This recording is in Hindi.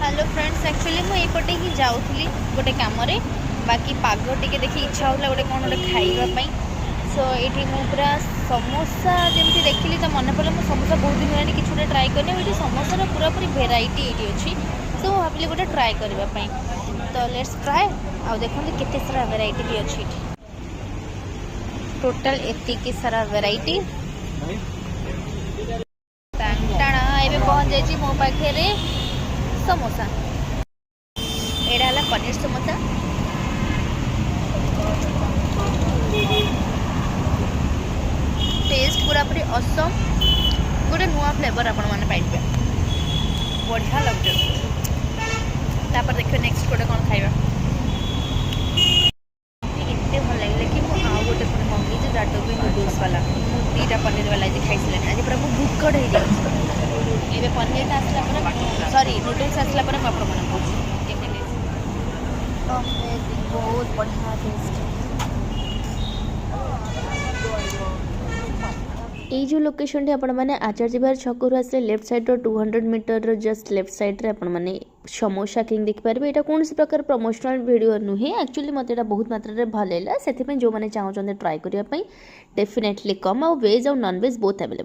हेलो फ्रेंड्स, एक्चुअली मुझे एपटे ही जाऊँगी गोटे कम बाकी पाग टे देखिए इच्छा होता गोटे कौन गोटे खाइबापी। सो ये पूरा समोसा जमी देखिली तो मन पड़ा मुझे समोसा बहुत दिन है कि गोटे ट्राए करनी ये समोसार पूरा पूरी भेराइटी ये अच्छी। सो भाविली गोटे ट्राए करने तो लेट्स ट्राए आ देखते केते सारा भेराइटी भी अच्छी टोटल एतिकी सारा भेराइटी टाणा एवं पहुँच जाइए मो पाखे समोसा एड़ा पनीर समोसा टेस्ट पूरा पूरी असम गोटे नुआ फ्लेवर आपण मैंने पाइबे बढ़िया लगे। देखिए नेक्स्ट गोटे कौन खाइबा एते भल लगे कि आउ गोटे पुणी मंगेचे जाटो भी नूडल्स वाला दुईटा पनीर वाला आज खाई आज पूरा मुझे भूकड़ हो जाए पनीर आसला सॉरी नूडल्स आसला बहुत बढ़िया टेस्ट। ये जो लोकेशन टी आपण मैंने आचार्य बिहार छकरू आसे left side 200 metre just left side रे आपण मैंने समोसा किंग देखिपारे। यहाँ कौन प्रकार प्रमोशनल वीडियो नुहे एक्चुअली मत बहुत मात्रा रे भल है से जो मैंने चाहते ट्राए करने डेफिनेटली कम आ वेज और नॉन वेज बोथ अवेलेबल।